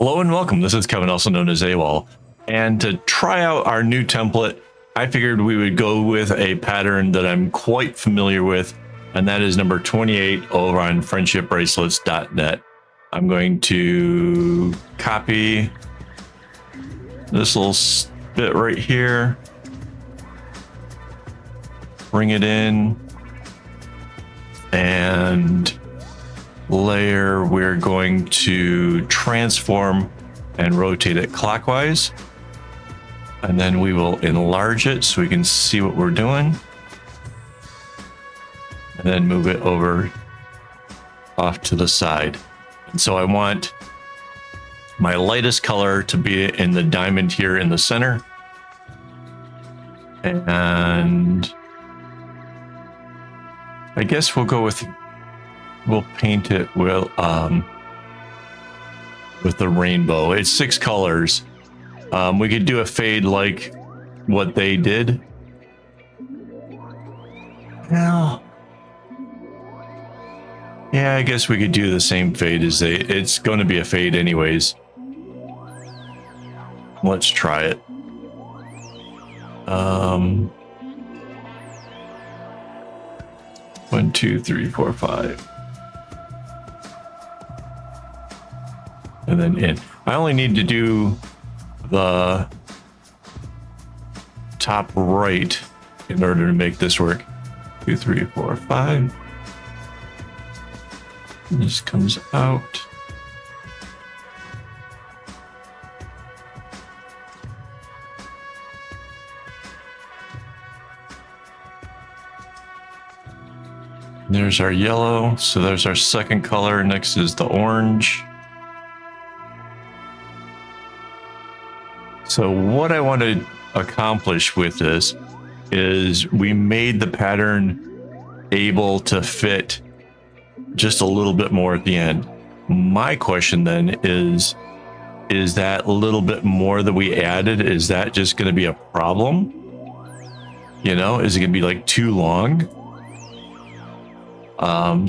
Hello and welcome. This is Kevin, also known as AWOL. And to try out our new template, I figured we would go with a pattern that I'm quite familiar with, and that is number 28 over on friendshipbracelets.net. I'm going to copy this little bit right here, bring it in, and layer, we're going to transform and rotate it clockwise, and then we will enlarge it so we can see what we're doing, and then move it over off to the side. And so I want my lightest color to be in the diamond here in the center, and I guess we'll paint it with the rainbow. It's 6 colors. We could do a fade like what they did. Well, yeah, I guess we could do the same fade as they. It's going to be a fade anyways. Let's try it. 1, 2, 3, 4, 5. And then in. I only need to do the top right in order to make this work. 2, 3, 4, 5. And this comes out. There's our yellow. So there's our second color. Next is the orange. So what I want to accomplish with this is we made the pattern able to fit just a little bit more at the end. My question then is that little bit more that we added, is that just going to be a problem? You know, is it going to be like too long?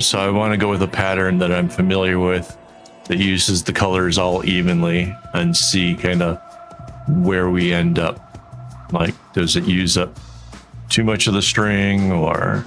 So I want to go with a pattern that I'm familiar with that uses the colors all evenly and see kind of where we end up. Like, does it use up too much of the string, or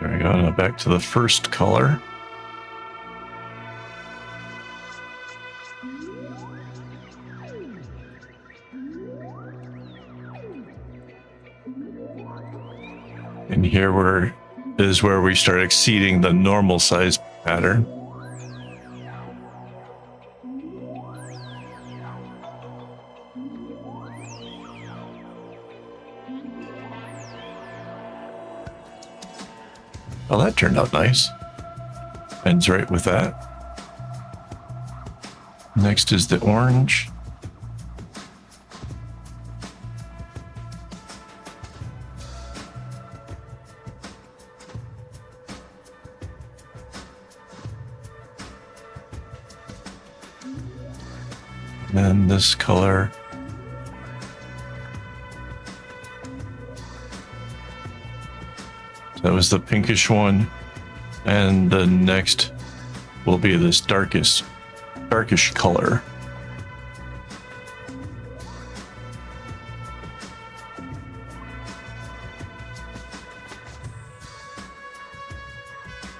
there we go. Now back to the first color. And here is where we start exceeding the normal size pattern. Well, that turned out nice. Ends right with that. Next is the orange. And then this color. That was the pinkish one, and the next will be this darkish color.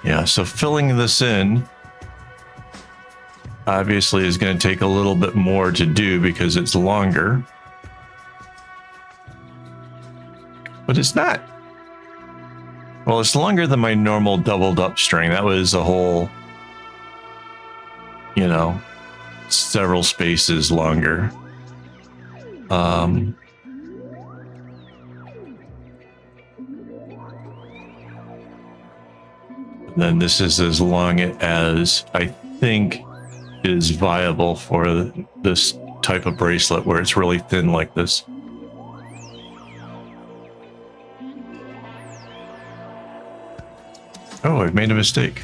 Yeah, so filling this in obviously is going to take a little bit more to do because it's longer, but it's not. Well, it's longer than my normal doubled up string. That was a whole, you know, several spaces longer. Then this is as long as I think is viable for this type of bracelet where it's really thin like this. Oh, I've made a mistake.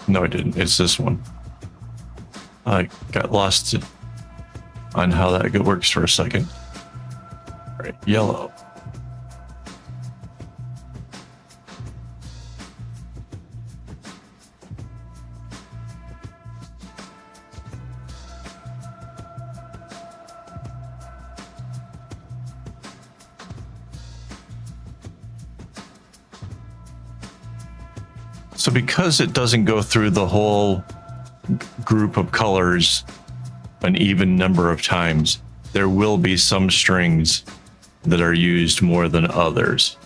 No, I didn't. It's this one. I got lost on how that works for a second. All right, yellow. So because it doesn't go through the whole group of colors an even number of times, there will be some strings that are used more than others.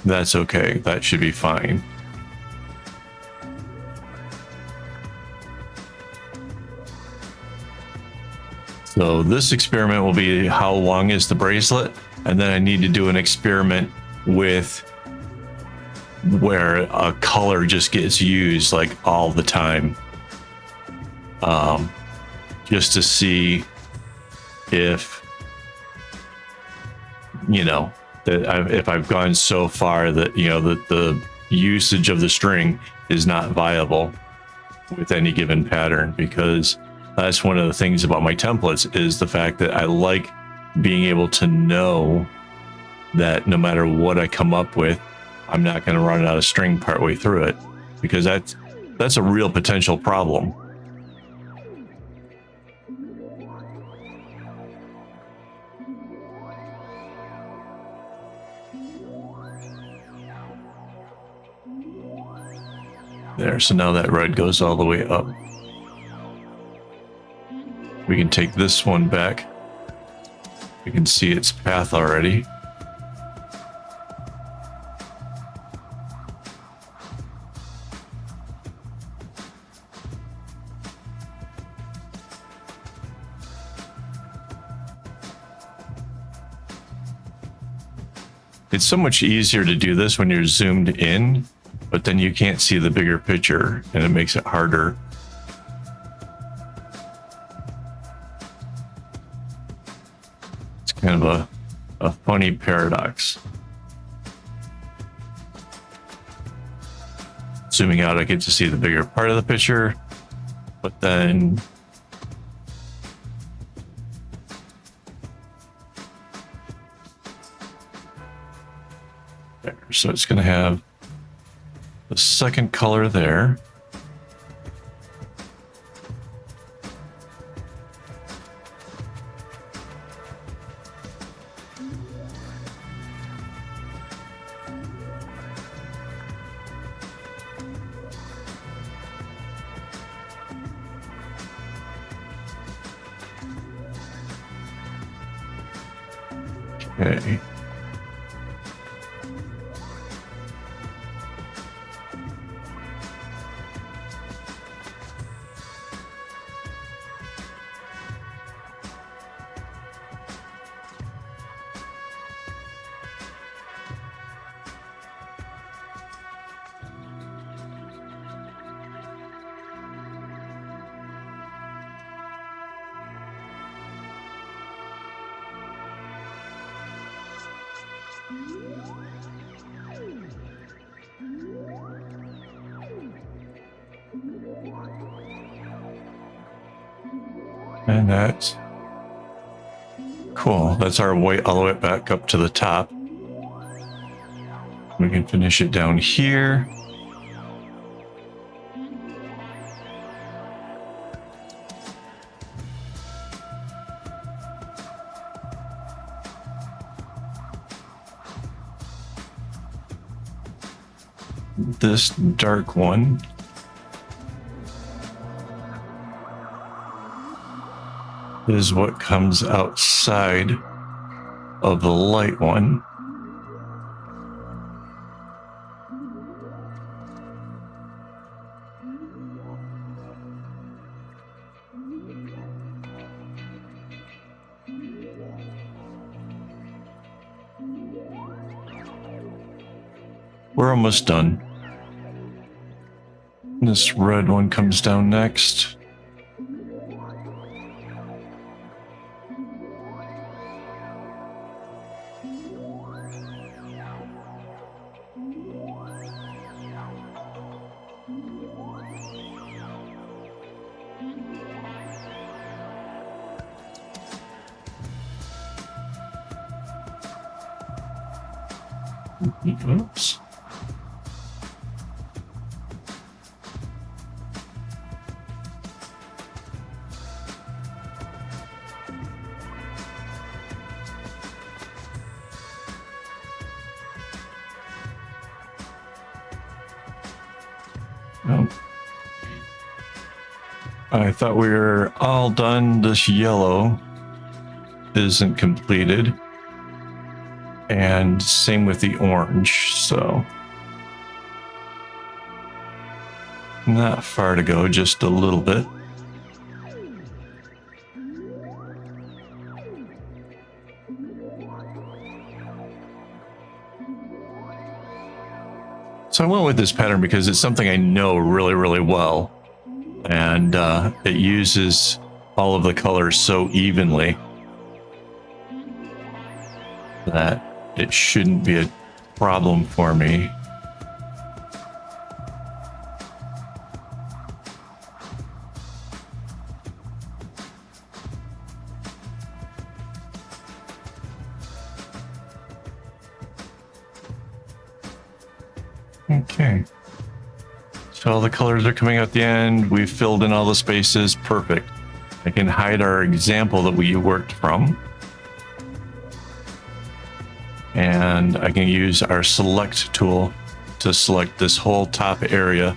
That's okay. That should be fine. So this experiment will be how long is the bracelet? And then I need to do an experiment with where a color just gets used like all the time. Just to see if, you know, that if I've gone so far that, you know, that the usage of the string is not viable with any given pattern, because that's one of the things about my templates is the fact that I like being able to know that no matter what I come up with, I'm not going to run out of string partway through it, because that's a real potential problem. There, so now that red goes all the way up. We can take this one back. We can see its path already. It's so much easier to do this when you're zoomed in, but then you can't see the bigger picture and it makes it harder. It's kind of a funny paradox. Zooming out, I get to see the bigger part of the picture, but then there. So it's going to have the second color there. Okay. And that's cool. That's our white all the way back up to the top. We can finish it down here. This dark one is what comes outside of the light one. We're almost done. This red one comes down next. Oops. Oh. I thought we were all done. This yellow isn't completed. And same with the orange, so not far to go, just a little bit. So I went with this pattern because it's something I know really, really well. And it uses all of the colors so evenly that it shouldn't be a problem for me. Okay. So all the colors are coming out the end. We've filled in all the spaces. Perfect. I can hide our example that we worked from. And I can use our select tool to select this whole top area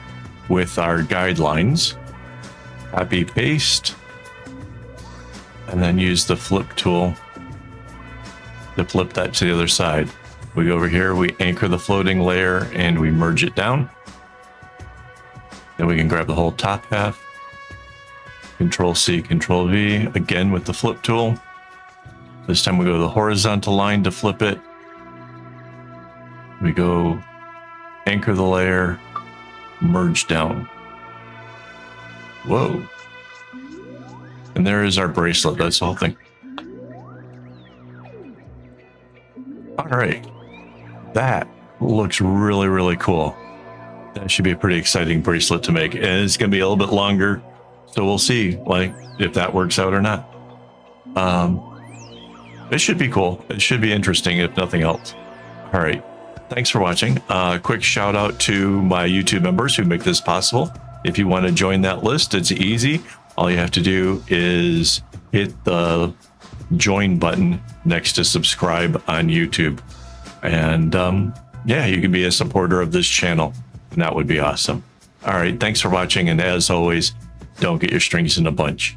with our guidelines. Copy, paste, and then use the flip tool to flip that to the other side. We go over here, we anchor the floating layer and we merge it down. Then we can grab the whole top half, Control C, Control V, again with the flip tool. This time we go to the horizontal line to flip it. We go anchor the layer, merge down. Whoa. And there is our bracelet. That's the whole thing. All right. That looks really, really cool. That should be a pretty exciting bracelet to make. And it's going to be a little bit longer. So we'll see like if that works out or not. It should be cool. It should be interesting if nothing else. All right. Thanks for watching. Quick shout out to my YouTube members who make this possible. If you want to join that list, it's easy. All you have to do is hit the join button next to subscribe on YouTube. And yeah, you can be a supporter of this channel. And that would be awesome. All right. Thanks for watching. And as always, don't get your strings in a bunch.